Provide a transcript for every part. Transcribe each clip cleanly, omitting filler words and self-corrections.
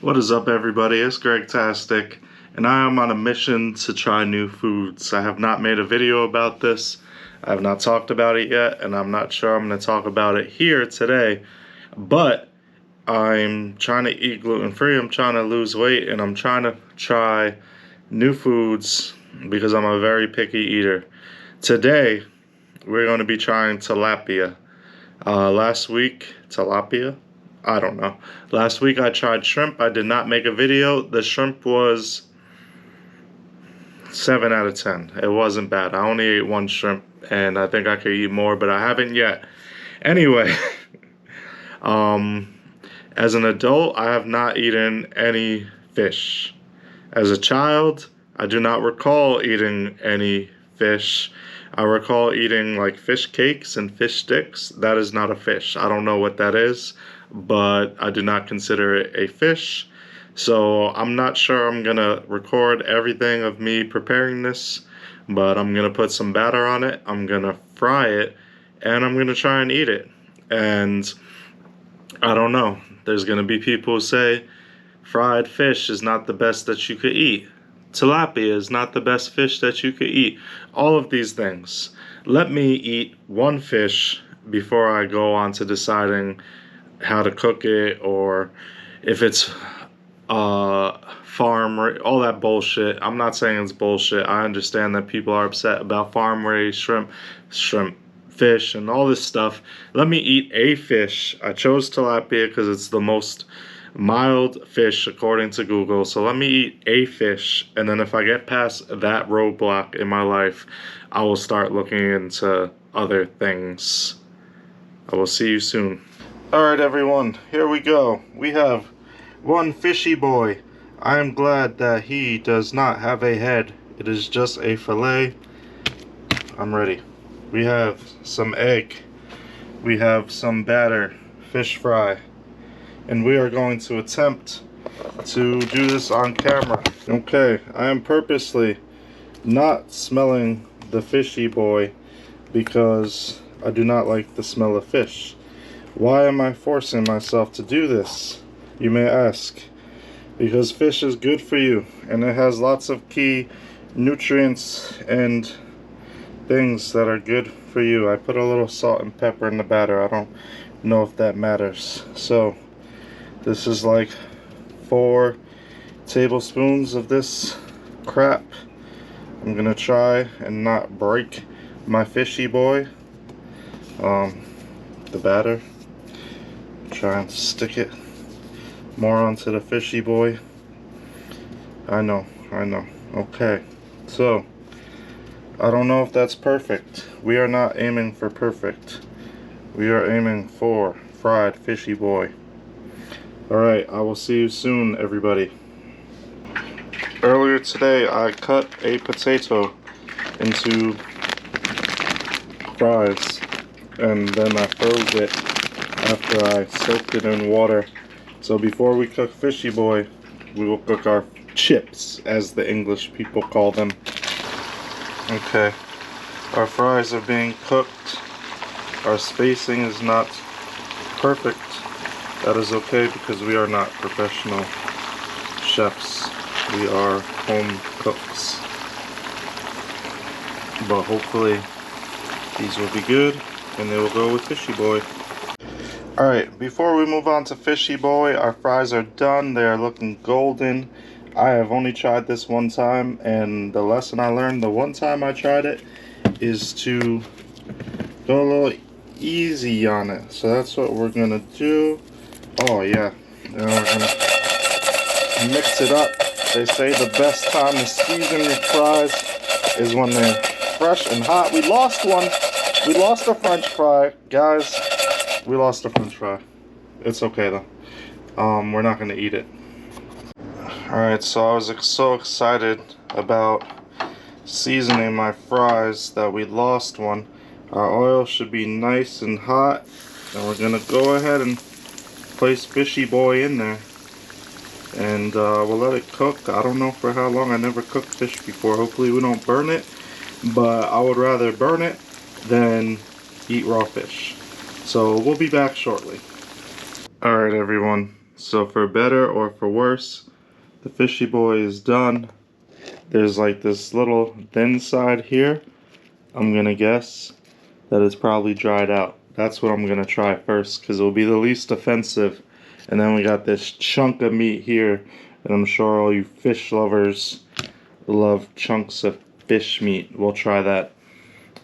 What is up, everybody? It's Greg-tastic, and I am on a mission to try new foods. I have not made a video about this. I have not talked about it yet, and I'm not sure I'm going to talk about it here today. But I'm trying to eat gluten-free, I'm trying to lose weight, and I'm trying to try new foods because I'm a very picky eater. Today, we're going to be trying tilapia. Last week, tilapia? I don't know. Last week I tried shrimp. I did not make a video. The shrimp was 7 out of 10. It wasn't bad. I only ate one shrimp, and I think I could eat more, but I haven't yet. Anyway, as an adult, I have not eaten any fish. As a child, I do not recall eating any fish. I recall eating like fish cakes and fish sticks. That is not a fish. I don't know what that is, but I do not consider it a fish. So I'm not sure I'm gonna record everything of me preparing this, but I'm gonna put some batter on it, I'm gonna fry it, and I'm gonna try and eat it. And I don't know, there's gonna be people who say fried fish is not the best that you could eat. Tilapia is not the best fish that you could eat. All of these things. Let me eat one fish before I go on to deciding how to cook it, or if it's farm, all that bullshit. I'm not saying it's bullshit. I understand that people are upset about farm raised shrimp, fish, and all this stuff. Let me eat a fish. I chose tilapia because it's the most mild fish according to Google. So let me eat a fish, and then if I get past that roadblock in my life, I will start looking into other things. I will see you soon. Alright, everyone, here we go. We have one fishy boy. I am glad that he does not have a head. It is just a fillet. I'm ready. We have some egg. We have some batter, fish fry. And we are going to attempt to do this on camera. Okay, I am purposely not smelling the fishy boy because I do not like the smell of fish. Why am I forcing myself to do this, you may ask? Because fish is good for you, and it has lots of key nutrients and things that are good for you. I put a little salt and pepper in the batter. I don't know if that matters. So this is like 4 tablespoons of this crap. I'm gonna try and not break my fishy boy. The batter. Try and stick it more onto the fishy boy. I know. Okay, so I don't know if that's perfect. We are not aiming for perfect. We are aiming for fried fishy boy. Alright, I will see you soon, everybody. Earlier today, I cut a potato into fries, and then I froze it after I soaked it in water. So before we cook fishy boy, we will cook our chips, as the English people call them. Okay, our fries are being cooked. Our spacing is not perfect. That is okay because we are not professional chefs. We are home cooks. But hopefully these will be good and they will go with fishy boy. Alright, before we move on to fishy boy, our fries are done. They are looking golden. I have only tried this one time, and the lesson I learned the one time I tried it is to go a little easy on it. So that's what we're gonna do. Oh yeah, and we're gonna mix it up. They say the best time to season your fries is when they're fresh and hot. We lost one. We lost a French fry, guys. We lost a French fry. It's okay though. We're not gonna eat it. Alright, so I was so excited about seasoning my fries that we lost one. Our oil should be nice and hot, and we're gonna go ahead and place fishy boy in there, and we'll let it cook. I don't know for how long. I never cooked fish before. Hopefully we don't burn it, but I would rather burn it than eat raw fish. So we'll be back shortly. Alright, everyone, So for better or for worse, the fishy boy is done. There's like this little thin side here. I'm gonna guess that it's probably dried out. That's what I'm gonna try first because it will be the least offensive. And then we got this chunk of meat here, and I'm sure all you fish lovers love chunks of fish meat. We'll try that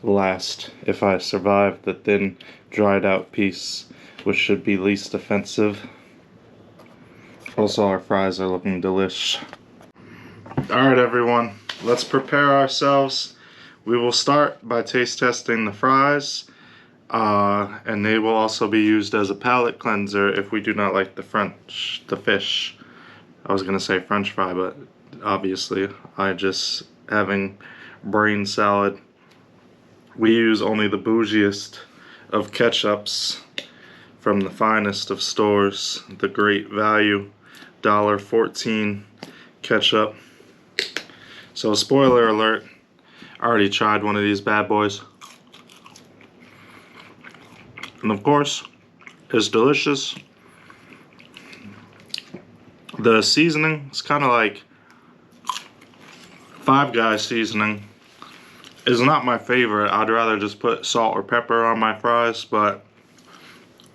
last if I survive the thin dried out piece, which should be least offensive. Also, our fries are looking delish. Alright everyone, let's prepare ourselves. We will start by taste testing the fries, and they will also be used as a palate cleanser if we do not like the fish. I was gonna say French fry, but obviously I just having brain salad. We use only the bougiest of ketchups from the finest of stores, the Great Value $1.14 ketchup. So spoiler alert, I already tried one of these bad boys. And of course, it's delicious. The seasoning is kind of like Five Guys seasoning. Is not my favorite. I'd rather just put salt or pepper on my fries, but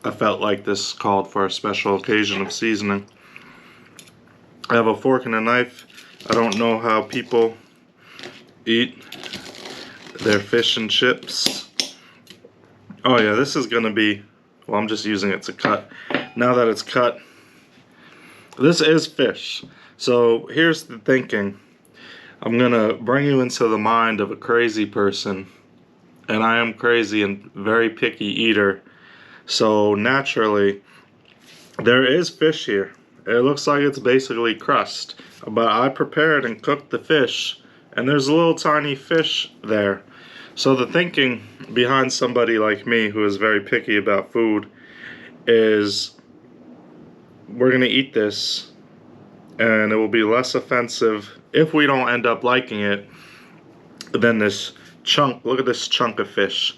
I felt like this called for a special occasion of seasoning. I have a fork and a knife. I don't know how people eat their fish and chips. Oh yeah, this is gonna be, well, I'm just using it to cut. Now that it's cut, this is fish. So here's the thinking. I'm gonna bring you into the mind of a crazy person, and I am crazy and very picky eater. So naturally, there is fish here. It looks like it's basically crust, but I prepared and cooked the fish, and there's a little tiny fish there. So the thinking behind somebody like me who is very picky about food is we're gonna eat this, and it will be less offensive if we don't end up liking it than this chunk. Look at this chunk of fish.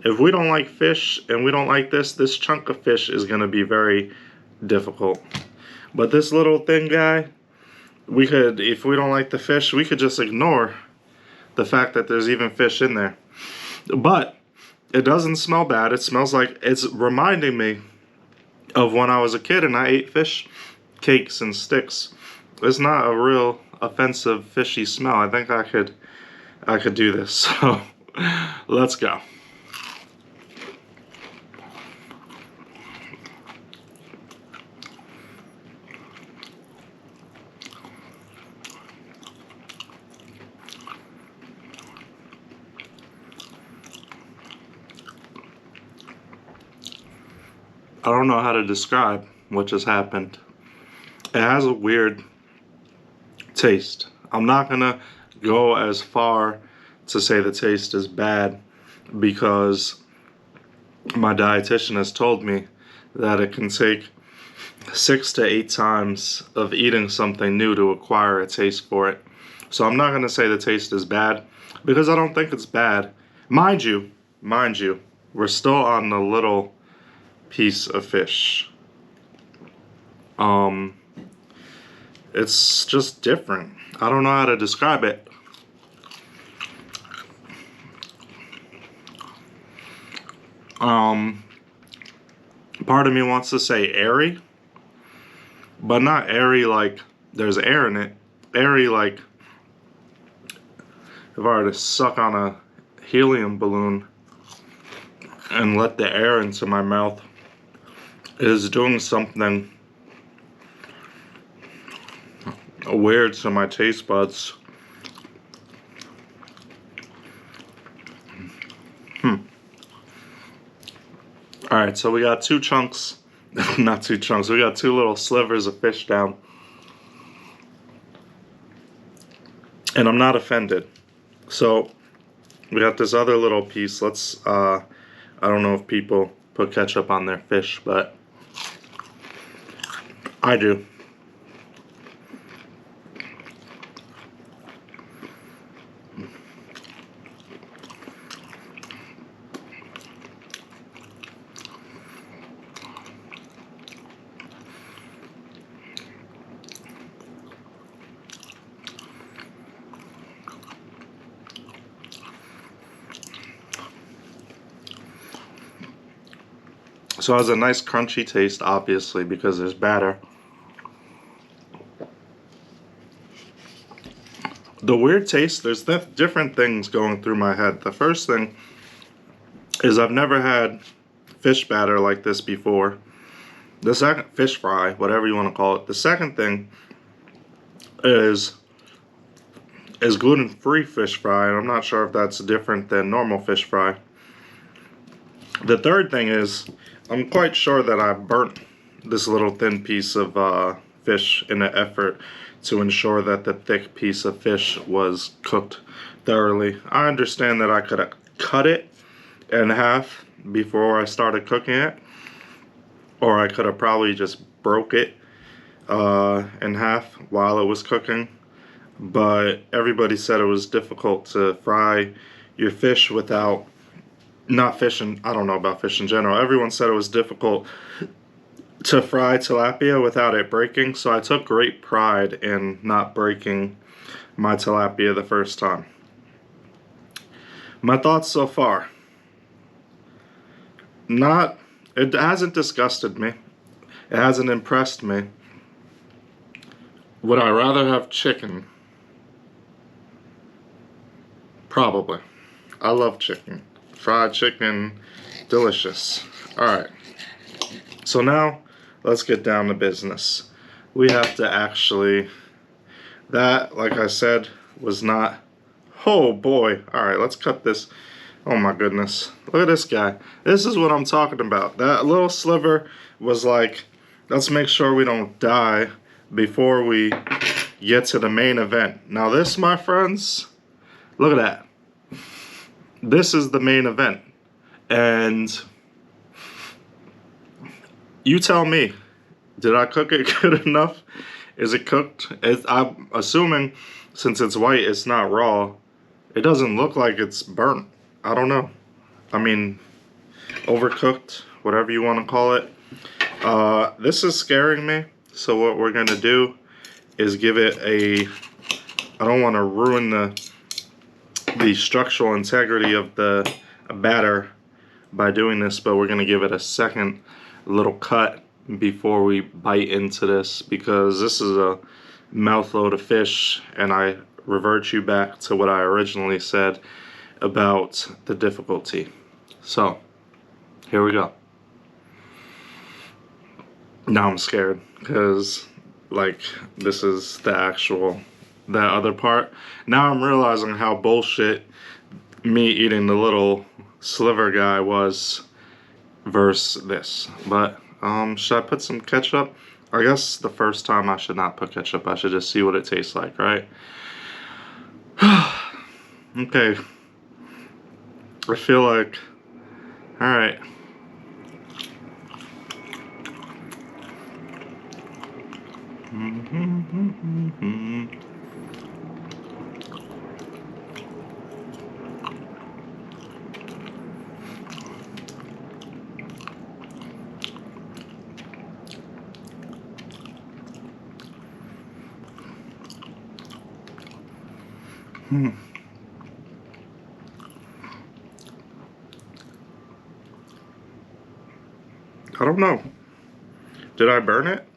If we don't like fish and we don't like this chunk of fish is gonna be very difficult. But this little thin guy, we could, if we don't like the fish, we could just ignore the fact that there's even fish in there. But it doesn't smell bad. It smells like, it's reminding me of when I was a kid and I ate fish cakes and sticks. It's not a real offensive fishy smell. I think I could do this. So let's go. I don't know how to describe what just happened. It has a weird taste. I'm not gonna go as far to say the taste is bad because my dietitian has told me that it can take 6 to 8 times of eating something new to acquire a taste for it. So I'm not gonna say the taste is bad because I don't think it's bad. Mind you, we're still on the little piece of fish. It's just different. I don't know how to describe it. Part of me wants to say airy, but not airy like there's air in it. Airy like if I were to suck on a helium balloon and let the air into my mouth, is doing something weird to my taste buds. Alright, so we got 2 chunks, not 2 chunks, we got 2 little slivers of fish down. And I'm not offended. So, we got this other little piece. Let's, I don't know if people put ketchup on their fish, but I do. So it has a nice crunchy taste, obviously, because there's batter. The weird taste, there's different things going through my head. The first thing is I've never had fish batter like this before. The second, fish fry, whatever you want to call it. The second thing is gluten-free fish fry, and I'm not sure if that's different than normal fish fry. The third thing is I'm quite sure that I burnt this little thin piece of fish in an effort to ensure that the thick piece of fish was cooked thoroughly. I understand that I could have cut it in half before I started cooking it, or I could have probably just broke it in half while it was cooking, but everybody said it was difficult to fry your fish without, not fish in, I don't know about fish in general, everyone said it was difficult to fry tilapia without it breaking, so I took great pride in not breaking my tilapia the first time. My thoughts so far. It hasn't disgusted me. It hasn't impressed me. Would I rather have chicken? Probably. I love chicken. Fried chicken, delicious. Alright. So now, let's get down to business. We have to actually, that, like I said, was not, oh boy. Alright, let's cut this. Oh my goodness. Look at this guy. This is what I'm talking about. That little sliver was like, let's make sure we don't die before we get to the main event. Now this, my friends, look at that. This is the main event. And you tell me, did I cook it good enough? Is it cooked? I'm assuming since it's white, it's not raw. It doesn't look like it's burnt. I don't know. I mean, overcooked, whatever you want to call it. This is scaring me. So what we're going to do is give it a, I don't want to ruin the structural integrity of the batter by doing this, but we're going to give it a second little cut before we bite into this, because this is a mouthload of fish, and I revert you back to what I originally said about the difficulty. So here we go. Now I'm scared because like this is the actual, that other part. Now I'm realizing how bullshit me eating the little sliver guy was versus this. But should I put some ketchup? I guess the first time I should not put ketchup. I should just see what it tastes like, right? Okay. I feel like, alright. I don't know. Did I burn it?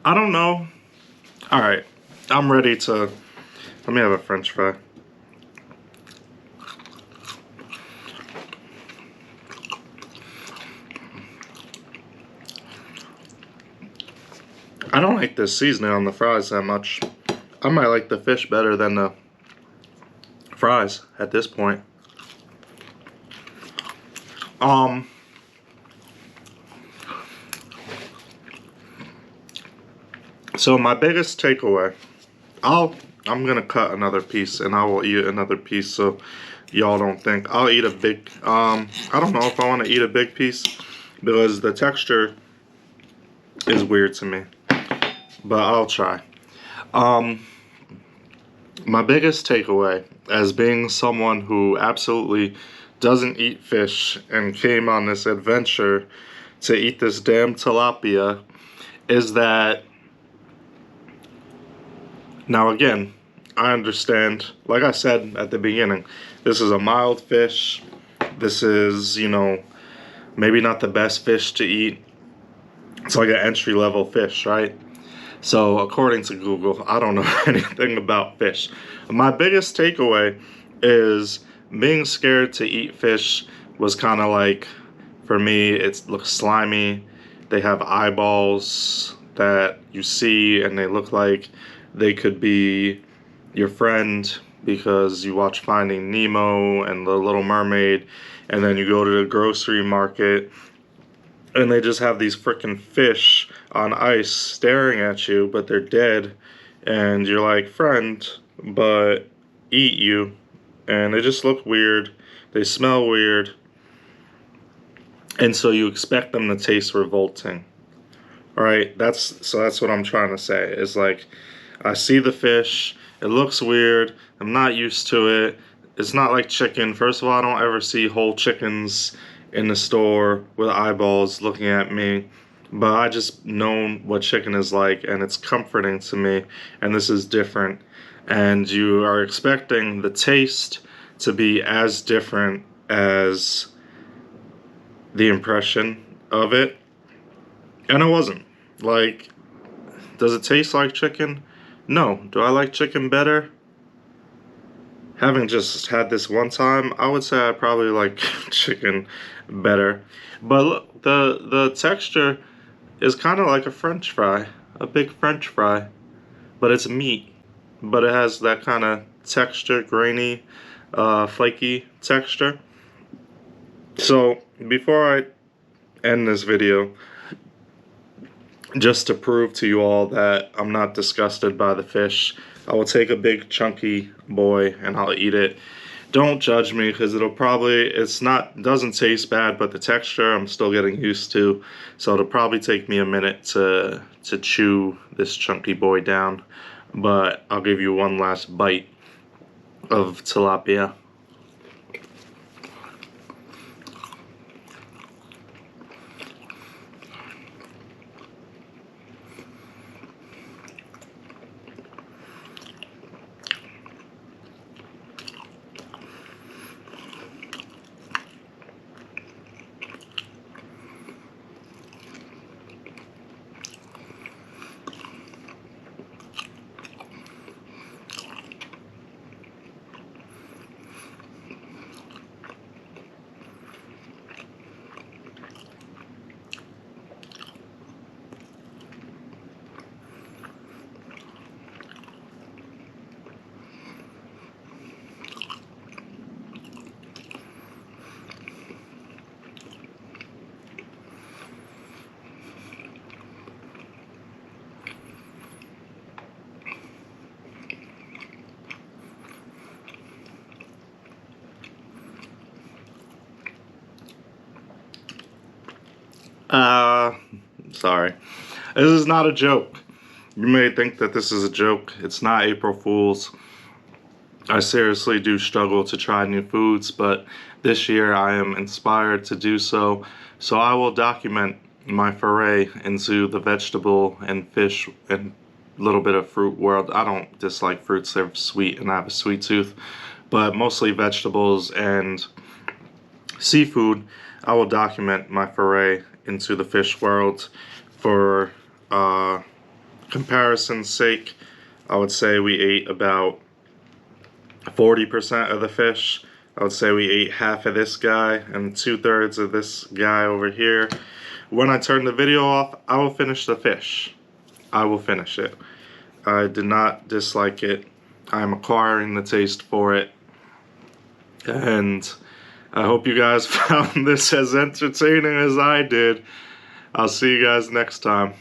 I don't know. Alright, I'm ready to, let me have a French fry. I don't like the seasoning on the fries that much. I might like the fish better than the fries at this point. So my biggest takeaway, I'll I'm gonna cut another piece and I will eat another piece so y'all don't think. I'll eat a big, I don't know if I want to eat a big piece because the texture is weird to me, but I'll try. My biggest takeaway as being someone who absolutely doesn't eat fish and came on this adventure to eat this damn tilapia is that, now again, I understand, like I said at the beginning, this is a mild fish. This is, you know, maybe not the best fish to eat. It's like an entry-level fish, right? So according to Google, I don't know anything about fish. My biggest takeaway is being scared to eat fish was kind of like, for me, it looks slimy. They have eyeballs that you see and they look like they could be your friend because you watch Finding Nemo and The Little Mermaid, and then you go to the grocery market and they just have these freaking fish on ice staring at you, but they're dead, and you're like, friend, but eat you. And they just look weird, they smell weird, and so you expect them to taste revolting. Alright, that's what I'm trying to say. Is like, I see the fish, it looks weird, I'm not used to it. It's not like chicken. First of all, I don't ever see whole chickens in the store with eyeballs looking at me, but I just know what chicken is like, and it's comforting to me, and this is different, and you are expecting the taste to be as different as the impression of it, and it wasn't. Like, does it taste like chicken? No. Do I like chicken better? Having just had this one time, I would say I probably like chicken better. But look, the texture is kind of like a French fry, a big French fry, but it's meat. But it has that kind of texture, grainy, flaky texture. So before I end this video, just to prove to you all that I'm not disgusted by the fish, I will take a big chunky boy and I'll eat it. Don't judge me because doesn't taste bad, but the texture I'm still getting used to. So it'll probably take me a minute to chew this chunky boy down. But I'll give you one last bite of tilapia. Sorry. This is not a joke. You may think that this is a joke. It's not April Fool's. I seriously do struggle to try new foods, but this year I am inspired to do so. So I will document my foray into the vegetable and fish and little bit of fruit world. I don't dislike fruits, they're sweet and I have a sweet tooth, but mostly vegetables and seafood. I will document my foray into the fish world. For comparison's sake, I would say we ate about 40% of the fish. I would say we ate half of this guy and 2/3 of this guy over here. When I turn the video off, I will finish the fish. I will finish it. I did not dislike it. I'm acquiring the taste for it. And I hope you guys found this as entertaining as I did. I'll see you guys next time.